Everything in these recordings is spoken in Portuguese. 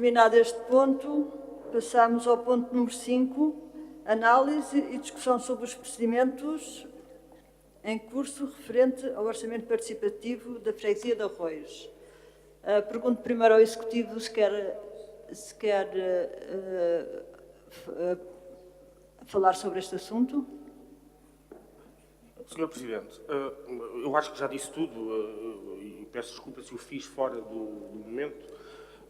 Terminado este ponto, passamos ao ponto número 5, análise e discussão sobre os procedimentos em curso referente ao orçamento participativo da freguesia de Arroios. Pergunto primeiro ao Executivo se quer falar sobre este assunto. Senhor Presidente, eu acho que já disse tudo e peço desculpa se o fiz fora do momento,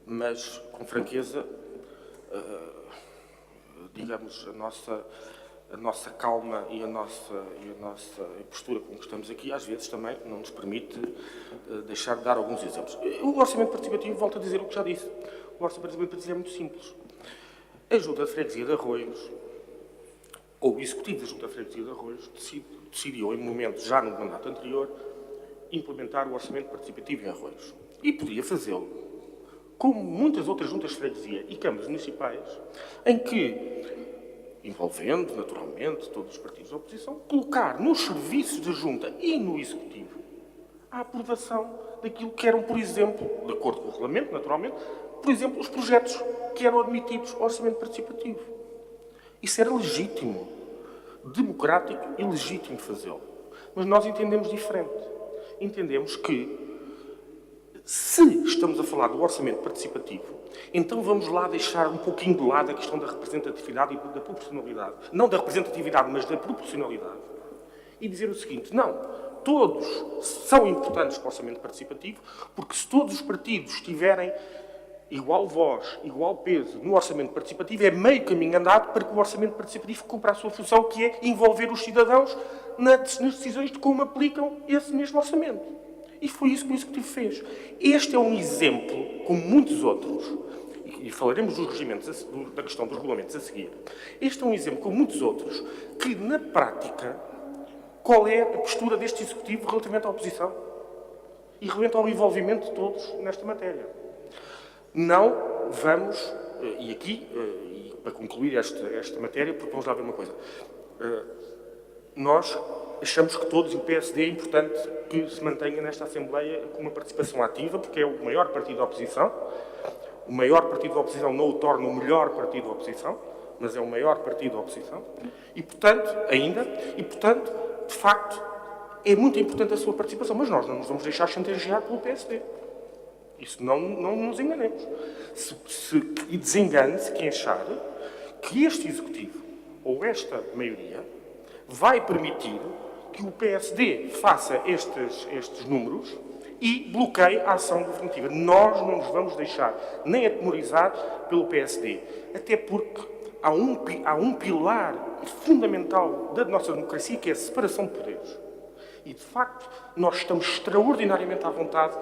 mas com franqueza, digamos, a nossa calma e a nossa postura com que estamos aqui, às vezes também não nos permite deixar de dar alguns exemplos. O orçamento participativo, volto a dizer o que já disse, o orçamento participativo é muito simples. A Junta de Freguesia de Arroios, ou o Executivo da Junta de Freguesia de Arroios, decidiu, em momento já no mandato anterior, implementar o orçamento participativo em Arroios. E podia fazê-lo, como muitas outras juntas de freguesia e câmaras municipais, em que, envolvendo, naturalmente, todos os partidos da oposição, colocar nos serviços da Junta e no Executivo a aprovação daquilo que eram, por exemplo, de acordo com o regulamento, naturalmente, por exemplo, os projetos que eram admitidos ao orçamento participativo. Isso era legítimo, democrático e legítimo fazê-lo. Mas nós entendemos diferente. Entendemos que, se estamos a falar do orçamento participativo, então vamos lá deixar um pouquinho de lado a questão da representatividade e da proporcionalidade. Não da representatividade, mas da proporcionalidade. E dizer o seguinte, não, todos são importantes para o orçamento participativo, porque se todos os partidos tiverem igual voz, igual peso no orçamento participativo, é meio caminho andado para que o orçamento participativo cumpra a sua função, que é envolver os cidadãos nas decisões de como aplicam esse mesmo orçamento. E foi isso que o Executivo fez. Este é um exemplo, como muitos outros, e falaremos dos regimentos, da questão dos regulamentos a seguir. Este é um exemplo, como muitos outros, que, na prática, qual é a postura deste Executivo relativamente à oposição e relativamente ao envolvimento de todos nesta matéria. Não vamos, e aqui, e para concluir esta matéria, porque vamos lá ver uma coisa. Nós achamos que todos, e o PSD é importante que se mantenha nesta Assembleia com uma participação ativa, porque é o maior partido da oposição. O maior partido da oposição não o torna o melhor partido da oposição, mas é o maior partido da oposição. E, portanto, de facto, é muito importante a sua participação, mas nós não nos vamos deixar chantagear pelo PSD. Isso não nos enganemos. E desengane-se quem achar que este Executivo, ou esta maioria, vai permitir que o PSD faça estes números e bloqueie a ação governativa. Nós não nos vamos deixar nem atemorizar pelo PSD, até porque há um pilar fundamental da nossa democracia, que é a separação de poderes. E, de facto, nós estamos extraordinariamente à vontade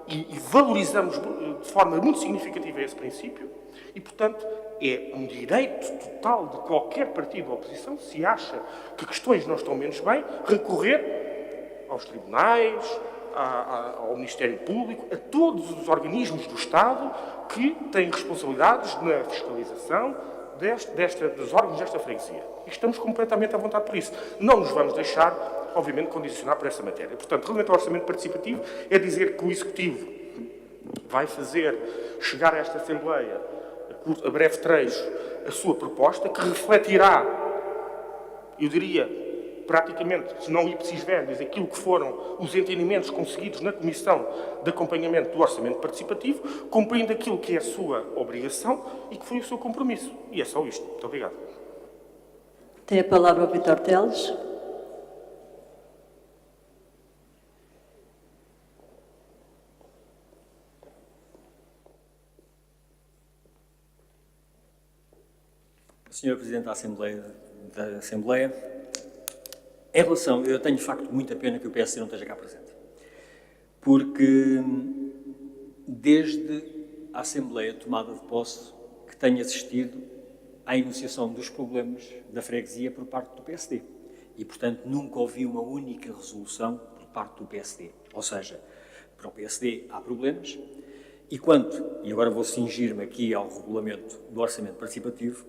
e valorizamos de forma muito significativa esse princípio e, portanto, é um direito total de qualquer partido da oposição, se acha que questões não estão menos bem, recorrer aos tribunais, ao Ministério Público, a todos os organismos do Estado que têm responsabilidades na fiscalização dos órgãos desta freguesia. E estamos completamente à vontade por isso. Não nos vamos deixar, obviamente, condicionar por essa matéria. Portanto, relativamente ao orçamento participativo, é dizer que o Executivo vai fazer chegar a esta Assembleia, a breve trecho, a sua proposta, que refletirá, eu diria, praticamente, se não ipsis verbis, aquilo que foram os entendimentos conseguidos na Comissão de Acompanhamento do Orçamento Participativo, cumprindo aquilo que é a sua obrigação e que foi o seu compromisso. E é só isto. Muito obrigado. Tem a palavra o Vítor Teles. Senhor Presidente da Assembleia, em relação, eu tenho de facto muita pena que o PSD não esteja cá presente, porque desde a Assembleia tomada de posse que tenho assistido à enunciação dos problemas da freguesia por parte do PSD e, portanto, nunca ouvi uma única resolução por parte do PSD. Ou seja, para o PSD há problemas e agora vou cingir-me aqui ao regulamento do orçamento participativo,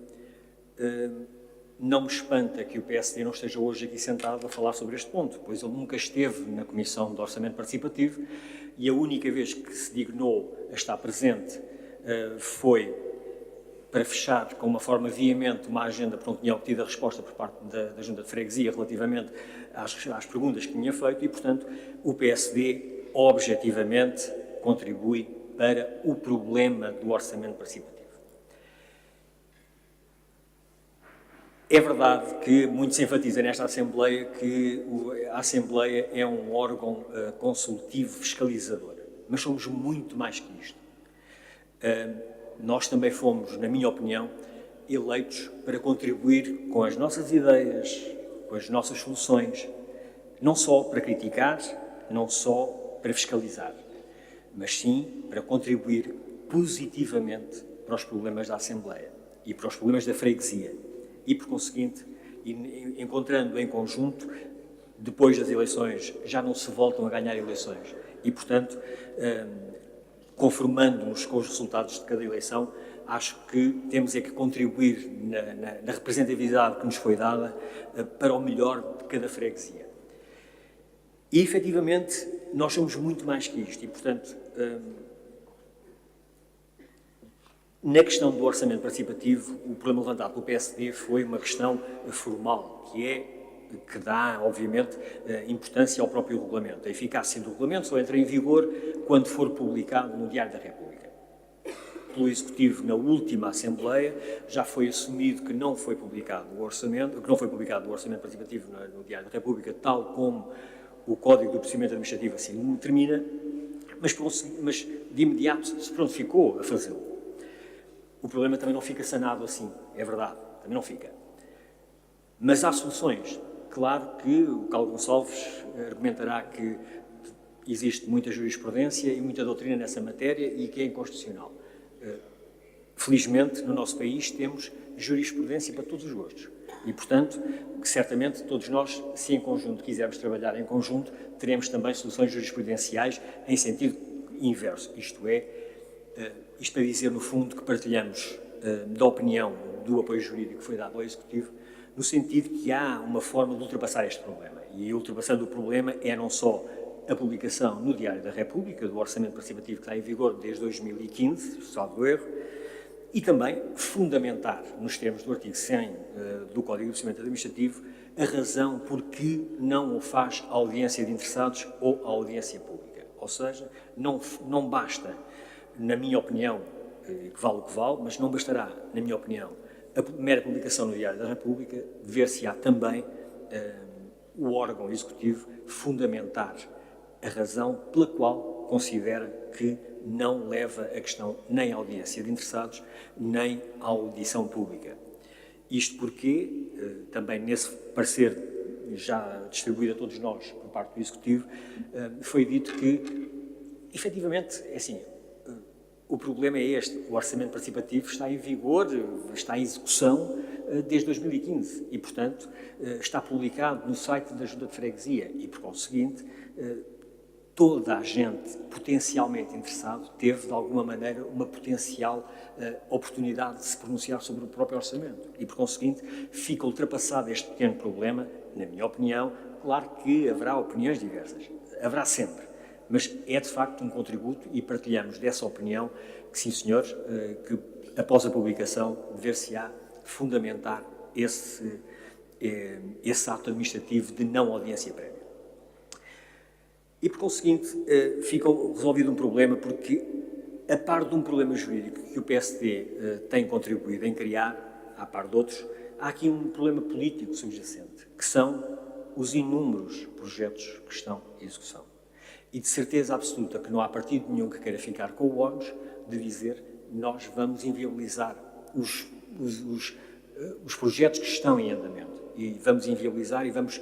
não me espanta que o PSD não esteja hoje aqui sentado a falar sobre este ponto, pois ele nunca esteve na Comissão de Orçamento Participativo e a única vez que se dignou a estar presente foi para fechar com uma forma veemente uma agenda para onde tinha obtido a resposta por parte da Junta de Freguesia relativamente às perguntas que tinha feito e, portanto, o PSD objetivamente contribui para o problema do orçamento participativo. É verdade que muito se enfatiza nesta Assembleia que a Assembleia é um órgão consultivo fiscalizador, mas somos muito mais que isto. Nós também fomos, na minha opinião, eleitos para contribuir com as nossas ideias, com as nossas soluções, não só para criticar, não só para fiscalizar, mas sim para contribuir positivamente para os problemas da Assembleia e para os problemas da freguesia. E, por conseguinte, encontrando em conjunto, depois das eleições, já não se voltam a ganhar eleições. E, portanto, conformando-nos com os resultados de cada eleição, acho que temos é que contribuir na representatividade que nos foi dada para o melhor de cada freguesia. E, efetivamente, nós somos muito mais que isto. E, portanto, na questão do orçamento participativo, o problema levantado pelo PSD foi uma questão formal, que dá, obviamente, importância ao próprio regulamento. A eficácia do regulamento só entra em vigor quando for publicado no Diário da República. Pelo Executivo, na última Assembleia, já foi assumido que não foi publicado o orçamento participativo no Diário da República, tal como o Código do Procedimento Administrativo assim determina, mas de imediato se prontificou a fazê-lo. O problema também não fica sanado assim, é verdade, também não fica. Mas há soluções. Claro que o Carlos Gonçalves argumentará que existe muita jurisprudência e muita doutrina nessa matéria e que é inconstitucional. Felizmente, no nosso país, temos jurisprudência para todos os gostos. E, portanto, que certamente todos nós, se em conjunto quisermos trabalhar em conjunto, teremos também soluções jurisprudenciais em sentido inverso. Isto para dizer, no fundo, que partilhamos da opinião do apoio jurídico que foi dado ao Executivo, no sentido que há uma forma de ultrapassar este problema. E ultrapassando o problema é não só a publicação no Diário da República do Orçamento Participativo que está em vigor desde 2015, salvo erro, e também fundamentar, nos termos do artigo 100 do Código de Procedimento Administrativo, a razão por que não o faz a audiência de interessados ou a audiência pública. Ou seja, não basta, na minha opinião, que vale o que vale, mas não bastará, na minha opinião, a mera publicação no Diário da República, ver-se-á também o órgão executivo fundamentar a razão pela qual considera que não leva a questão nem à audiência de interessados, nem à audição pública. Isto porque, também nesse parecer já distribuído a todos nós por parte do Executivo, foi dito que, efetivamente, é assim, o problema é este, o orçamento participativo está em vigor, está em execução desde 2015 e, portanto, está publicado no site da Junta de Freguesia e, por conseguinte, toda a gente potencialmente interessado teve, de alguma maneira, uma potencial oportunidade de se pronunciar sobre o próprio orçamento. E, por conseguinte, fica ultrapassado este pequeno problema, na minha opinião. Claro que haverá opiniões diversas, haverá sempre, mas é, de facto, um contributo e partilhamos dessa opinião que, sim, senhores, que após a publicação dever-se-á fundamentar esse ato administrativo de não audiência prévia. E, por conseguinte, fica resolvido um problema porque, a par de um problema jurídico que o PSD tem contribuído em criar, à par de outros, há aqui um problema político subjacente, que são os inúmeros projetos que estão em execução. E de certeza absoluta que não há partido nenhum que queira ficar com o ónus de dizer nós vamos inviabilizar os projetos que estão em andamento e vamos inviabilizar e vamos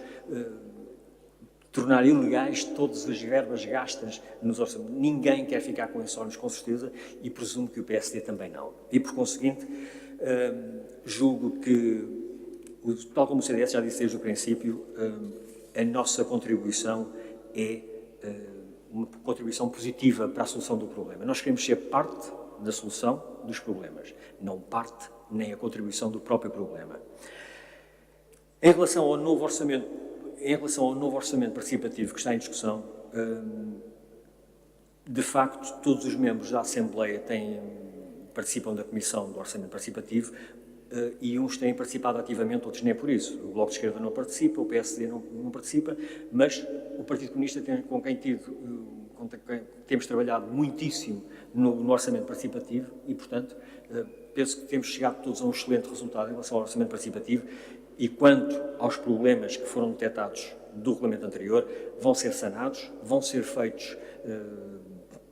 tornar ilegais todas as verbas gastas nos orçamentos. Ninguém quer ficar com esse ónus, com certeza, e presumo que o PSD também não. E, por conseguinte, julgo que, tal como o CDS já disse desde o princípio, a nossa contribuição é uma contribuição positiva para a solução do problema. Nós queremos ser parte da solução dos problemas, não parte nem a contribuição do próprio problema. Em relação ao novo orçamento participativo que está em discussão, de facto, todos os membros da Assembleia têm participam da Comissão do Orçamento Participativo e uns têm participado ativamente, outros nem por isso. O Bloco de Esquerda não participa, o PSD não participa, mas o Partido Comunista, com quem temos trabalhado muitíssimo no Orçamento Participativo e, portanto, penso que temos chegado todos a um excelente resultado em relação ao Orçamento Participativo e quanto aos problemas que foram detectados do regulamento anterior, vão ser sanados, vão ser feitos,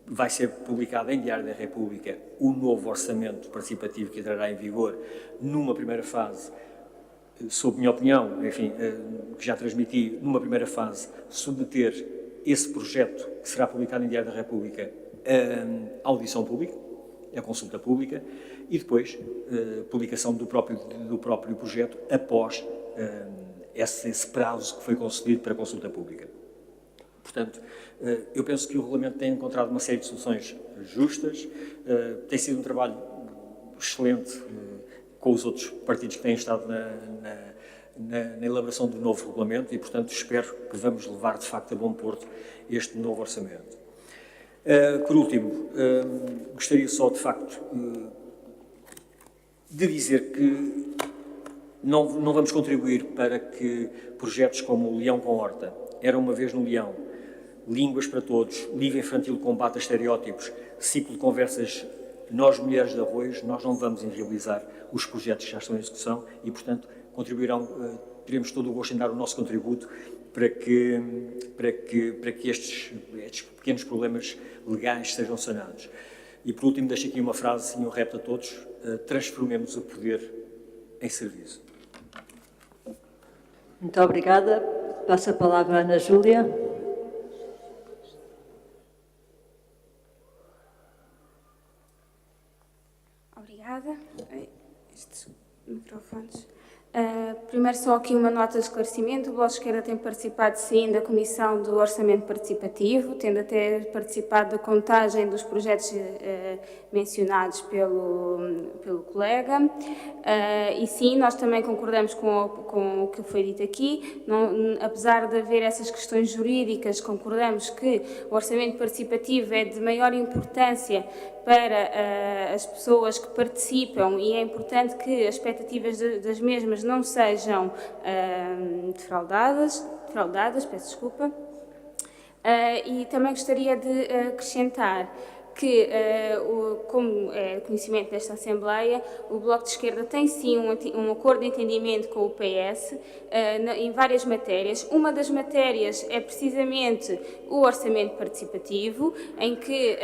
vai ser publicado em Diário da República o novo orçamento participativo que entrará em vigor numa primeira fase, sob minha opinião, enfim, que já transmiti, numa primeira fase, submeter esse projeto que será publicado em Diário da República à audição pública, à consulta pública, e depois publicação do próprio projeto após esse prazo que foi concedido para a consulta pública. Portanto, eu penso que o regulamento tem encontrado uma série de soluções justas, tem sido um trabalho excelente com os outros partidos que têm estado na elaboração do novo regulamento e, portanto, espero que vamos levar, de facto, a bom porto este novo orçamento. Por último, gostaria só, de facto, de dizer que não vamos contribuir para que projetos como o Leão com Horta, Era uma vez no Leão, Línguas para Todos, Livro Infantil Combate a Estereótipos, Ciclo de Conversas Nós Mulheres de Arroios, nós não vamos inviabilizar os projetos que já estão em execução e, portanto, teremos todo o gosto em dar o nosso contributo para que estes pequenos problemas legais sejam sanados. E, por último, deixo aqui uma frase e um repto a todos: transformemos o poder em serviço. Muito obrigada. Passo a palavra à Ana Júlia. Obrigada. Estes microfones. Primeiro, só aqui uma nota de esclarecimento. O Bloco de Esquerda tem participado, sim, da Comissão do Orçamento Participativo, tendo até participado da contagem dos projetos mencionados pelo colega. E, sim, nós também concordamos com o que foi dito aqui. Apesar de haver essas questões jurídicas, concordamos que o Orçamento Participativo é de maior importância para as pessoas que participam e é importante que as expectativas das mesmas não sejam defraudadas, peço desculpa. E também gostaria de acrescentar que, como é conhecimento desta Assembleia, o Bloco de Esquerda tem sim um acordo de entendimento com o PS em várias matérias. Uma das matérias é precisamente o orçamento participativo, em que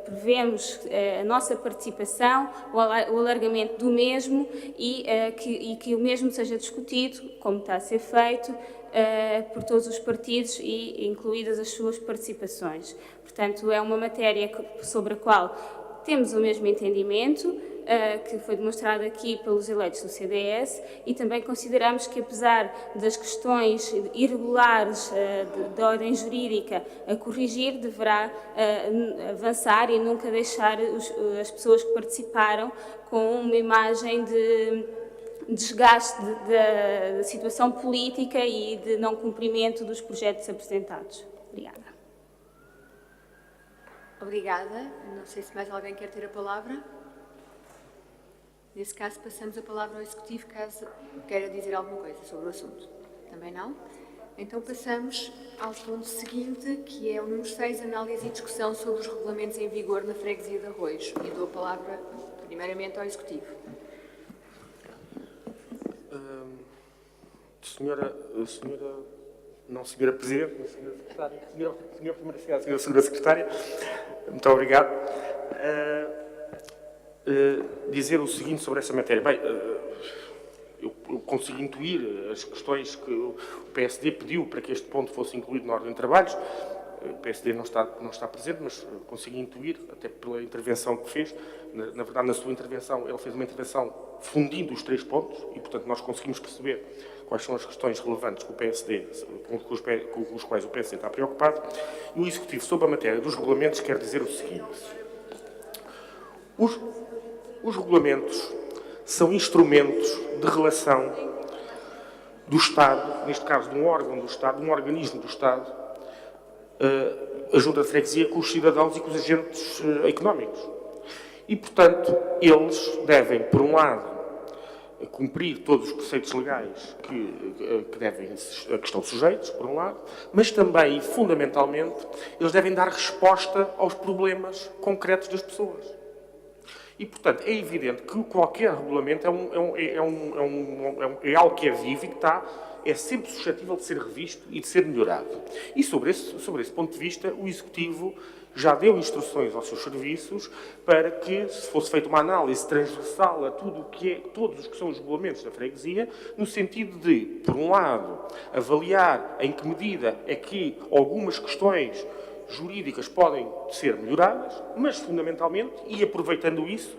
prevemos a nossa participação, o alargamento do mesmo e que o mesmo seja discutido, como está a ser feito, por todos os partidos e incluídas as suas participações. Portanto, é uma matéria sobre a qual temos o mesmo entendimento, que foi demonstrado aqui pelos eleitos do CDS, e também consideramos que, apesar das questões irregulares da ordem jurídica a corrigir, deverá avançar e nunca deixar as pessoas que participaram com uma imagem de desgaste da situação política e de não cumprimento dos projetos apresentados. Obrigada. Obrigada. Não sei se mais alguém quer ter a palavra. Nesse caso, passamos a palavra ao Executivo, caso queira dizer alguma coisa sobre o assunto. Também não? Então passamos ao ponto seguinte, que é o número 6, análise e discussão sobre os regulamentos em vigor na freguesia de Arroios. E dou a palavra, primeiramente, ao Executivo. Senhora Presidente, Senhora Secretária, Senhora Primeira Secretária, Senhora Segunda Secretária, muito obrigado. Dizer o seguinte sobre essa matéria. Bem, eu consigo intuir as questões que o PSD pediu para que este ponto fosse incluído na ordem de trabalhos. O PSD não está presente, mas consigo intuir, até pela intervenção que fez. Na verdade, na sua intervenção, ele fez uma intervenção fundindo os 3 pontos e, portanto, nós conseguimos perceber quais são as questões relevantes que o PSD, com os quais o PSD está preocupado. E o Executivo, sobre a matéria dos regulamentos, quer dizer o seguinte: os regulamentos são instrumentos de relação do Estado, neste caso de um órgão do Estado, de um organismo do Estado, a Junta de Freguesia, com os cidadãos e com os agentes económicos. E, portanto, eles devem, por um lado, cumprir todos os preceitos legais a que estão sujeitos, por um lado, mas também, e fundamentalmente, eles devem dar resposta aos problemas concretos das pessoas. E, portanto, é evidente que qualquer regulamento é algo que é vivo e que é sempre suscetível de ser revisto e de ser melhorado. E, sobre esse ponto de vista, o Executivo já deu instruções aos seus serviços para que, se fosse feita uma análise transversal a todos os que são os regulamentos da freguesia, no sentido de, por um lado, avaliar em que medida é que algumas questões jurídicas podem ser melhoradas, mas, fundamentalmente, e aproveitando isso,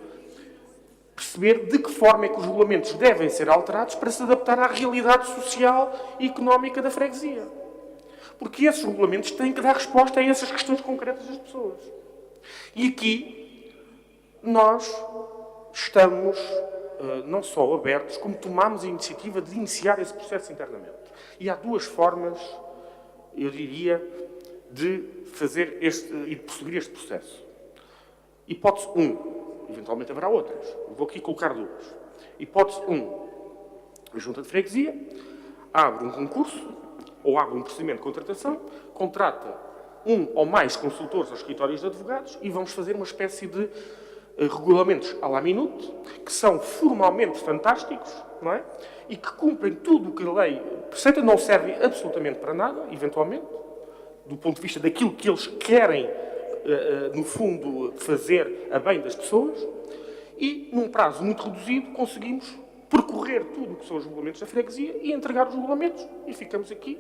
perceber de que forma é que os regulamentos devem ser alterados para se adaptar à realidade social e económica da freguesia. Porque esses regulamentos têm que dar resposta a essas questões concretas das pessoas. E aqui nós estamos não só abertos, como tomamos a iniciativa de iniciar esse processo internamente. E há duas formas, eu diria, de fazer e de prosseguir este processo. Hipótese 1, eventualmente haverá outras. Vou aqui colocar duas. Hipótese 1, a Junta de Freguesia abre um concurso ou abre um procedimento de contratação, contrata um ou mais consultores aos escritórios de advogados e vamos fazer uma espécie de regulamentos à la minute, que são formalmente fantásticos, não é? E que cumprem tudo o que a lei preceita, não servem absolutamente para nada, eventualmente, do ponto de vista daquilo que eles querem, no fundo, fazer a bem das pessoas, e, num prazo muito reduzido, conseguimos percorrer tudo o que são os regulamentos da freguesia e entregar os regulamentos. E ficamos aqui,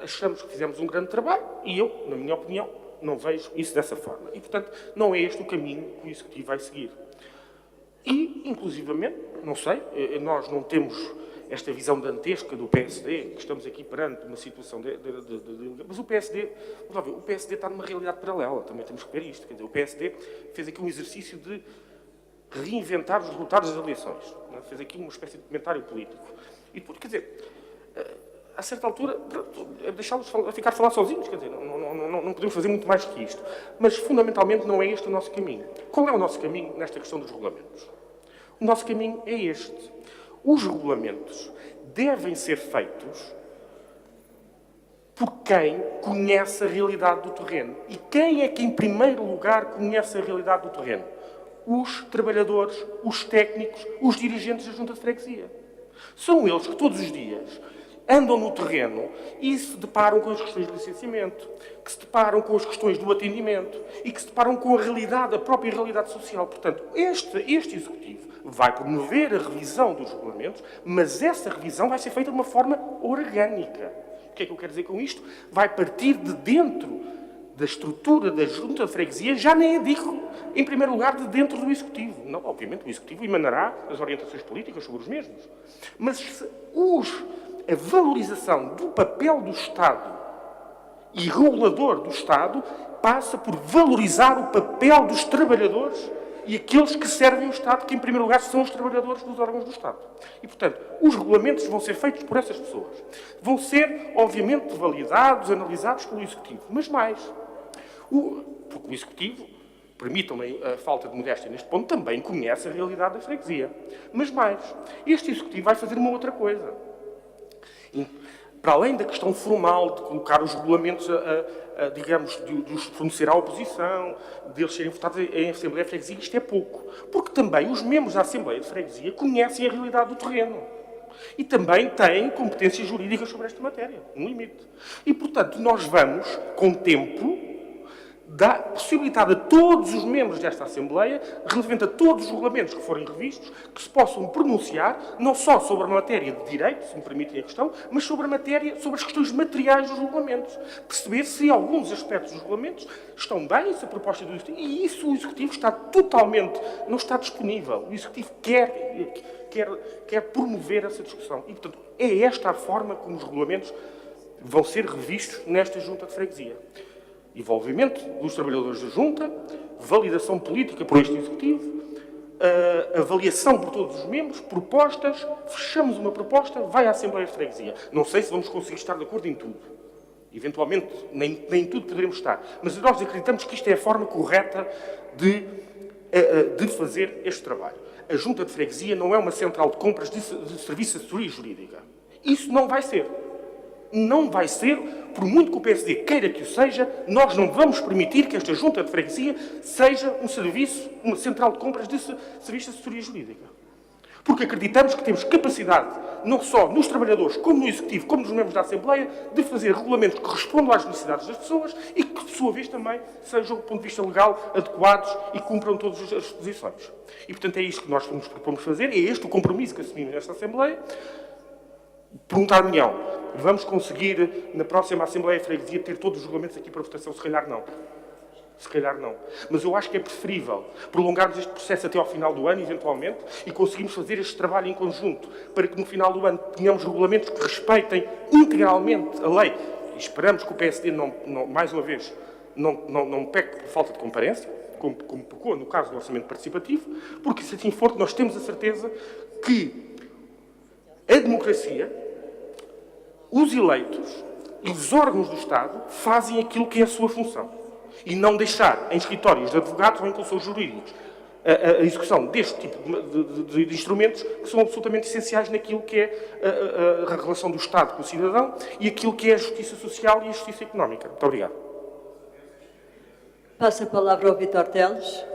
achamos que fizemos um grande trabalho, e eu, na minha opinião, não vejo isso dessa forma. E, portanto, não é este o caminho que o Executivo vai seguir. E, inclusivamente, não sei, nós não temos esta visão dantesca do PSD, que estamos aqui perante uma situação mas o PSD, vamos ver, o PSD está numa realidade paralela, também temos que ver isto. Quer dizer, o PSD fez aqui um exercício de reinventar os resultados das eleições. Não é? Fez aqui uma espécie de comentário político. E depois, quer dizer, a certa altura, deixá-los ficar a falar sozinhos, quer dizer, não podemos fazer muito mais que isto. Mas, fundamentalmente, não é este o nosso caminho. Qual é o nosso caminho nesta questão dos regulamentos? O nosso caminho é este. Os regulamentos devem ser feitos por quem conhece a realidade do terreno. E quem é que, em primeiro lugar, conhece a realidade do terreno? Os trabalhadores, os técnicos, os dirigentes da Junta de Freguesia. São eles que todos os dias andam no terreno e se deparam com as questões de licenciamento, que se deparam com as questões do atendimento e que se deparam com a realidade, a própria realidade social. Portanto, este Executivo vai promover a revisão dos regulamentos, mas essa revisão vai ser feita de uma forma orgânica. O que é que eu quero dizer com isto? Vai partir de dentro da estrutura da Junta de Freguesia, já nem digo, em primeiro lugar, de dentro do Executivo. Não, obviamente, o Executivo emanará as orientações políticas sobre os mesmos. Mas a valorização do papel do Estado e regulador do Estado passa por valorizar o papel dos trabalhadores e aqueles que servem o Estado, que, em primeiro lugar, são os trabalhadores dos órgãos do Estado. E, portanto, os regulamentos vão ser feitos por essas pessoas. Vão ser, obviamente, validados, analisados pelo Executivo. Mas mais, porque o Executivo, permitam-me a falta de modéstia neste ponto, também conhece a realidade da freguesia. Mas mais, este Executivo vai fazer uma outra coisa. Para além da questão formal de colocar os regulamentos, digamos, de os fornecer à oposição, deles serem votados em Assembleia de Freguesia, isto é pouco. Porque também os membros da Assembleia de Freguesia conhecem a realidade do terreno. E também têm competências jurídicas sobre esta matéria, um limite. E, portanto, nós vamos, com tempo, possibilitar a todos os membros desta Assembleia, relevante a todos os regulamentos que forem revistos, que se possam pronunciar, não só sobre a matéria de direito, se me permitem a questão, mas sobre as questões materiais dos regulamentos. Perceber se alguns aspectos dos regulamentos estão bem, se a proposta do Executivo... E isso o Executivo está totalmente... não está disponível. O Executivo quer promover essa discussão. E, portanto, é esta a forma como os regulamentos vão ser revistos nesta Junta de Freguesia. Envolvimento dos trabalhadores da Junta, validação política por este Executivo, avaliação por todos os membros, propostas, fechamos uma proposta, vai à Assembleia de Freguesia. Não sei se vamos conseguir estar de acordo em tudo. Eventualmente, nem tudo poderemos estar. Mas nós acreditamos que isto é a forma correta de de fazer este trabalho. A Junta de Freguesia não é uma central de compras de serviço de assessoria jurídica. Isso não vai ser. Não vai ser, por muito que o PSD queira que o seja, nós não vamos permitir que esta Junta de Freguesia seja um serviço, uma central de compras de serviço de assessoria jurídica. Porque acreditamos que temos capacidade, não só nos trabalhadores, como no Executivo, como nos membros da Assembleia, de fazer regulamentos que respondam às necessidades das pessoas e que, de sua vez, também sejam, do ponto de vista legal, adequados e cumpram todas as disposições. E, portanto, é isto que nós nos propomos fazer, é este o compromisso que assumimos nesta Assembleia. Perguntar-me-ão, vamos conseguir, na próxima Assembleia de Freguesia, ter todos os regulamentos aqui para votação? Se calhar não. Se calhar não. Mas eu acho que é preferível prolongarmos este processo até ao final do ano, eventualmente, e conseguirmos fazer este trabalho em conjunto, para que no final do ano tenhamos regulamentos que respeitem integralmente a lei. E esperamos que o PSD, mais uma vez, não peque por falta de comparência, como pecou no caso do orçamento participativo, porque se assim for, nós temos a certeza que a democracia, os eleitos e os órgãos do Estado fazem aquilo que é a sua função. E não deixar em escritórios de advogados ou em conselhos jurídicos a execução deste tipo de instrumentos que são absolutamente essenciais naquilo que é a relação do Estado com o cidadão e aquilo que é a justiça social e a justiça económica. Muito obrigado. Passo a palavra ao Vítor Teles.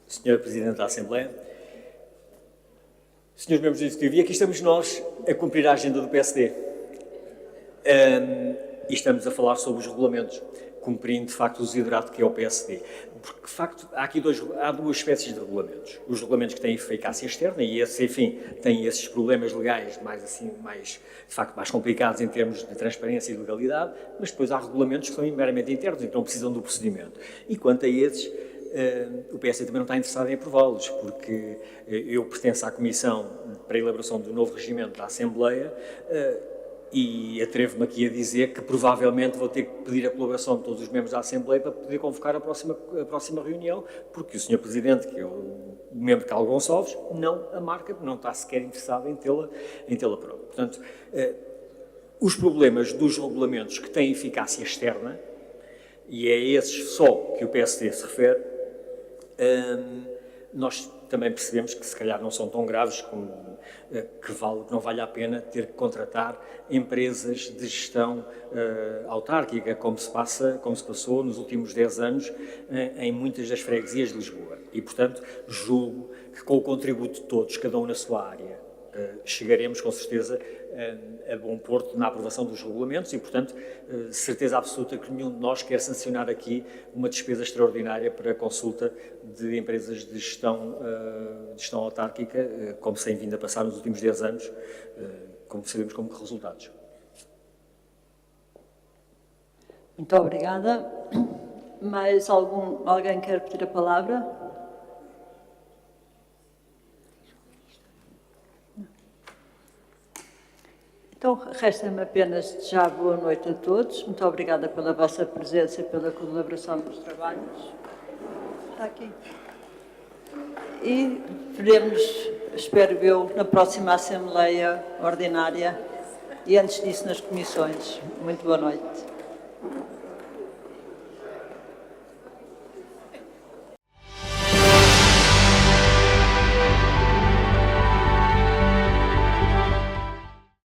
Senhora Presidente da Assembleia, senhores membros do Executivo, e aqui estamos nós a cumprir a agenda do PSD. E estamos a falar sobre os regulamentos, cumprindo, de facto, o desiderado que é o PSD. Porque, de facto, há duas espécies de regulamentos. Os regulamentos que têm eficácia externa, e esses, enfim, têm esses problemas legais mais complicados em termos de transparência e legalidade, mas depois há regulamentos que são meramente internos e que não precisam do procedimento. E quanto a esses, o PSD também não está interessado em aprová-los, porque eu pertenço à Comissão para a elaboração do novo regimento da Assembleia e atrevo-me aqui a dizer que provavelmente vou ter que pedir a colaboração de todos os membros da Assembleia para poder convocar a próxima reunião, porque o Sr. Presidente, que é o membro Carlos Gonçalves, não a marca, não está sequer interessado em tê-la pronta. Portanto, os problemas dos regulamentos que têm eficácia externa, e é esses só que o PSD se refere, nós também percebemos que se calhar não são tão graves como que não vale a pena ter que contratar empresas de gestão autárquica, como se passou nos últimos 10 anos em muitas das freguesias de Lisboa. E, portanto, julgo que com o contributo de todos, cada um na sua área, chegaremos com certeza a bom porto na aprovação dos regulamentos e, portanto, certeza absoluta que nenhum de nós quer sancionar aqui uma despesa extraordinária para a consulta de empresas de gestão autárquica, como se tem vindo a passar nos últimos 10 anos, como sabemos como resultados. Muito obrigada. Mais alguém quer pedir a palavra? Então, resta-me apenas desejar boa noite a todos. Muito obrigada pela vossa presença e pela colaboração nos trabalhos. Está aqui. E veremos, espero eu, na próxima Assembleia Ordinária e antes disso nas comissões. Muito boa noite.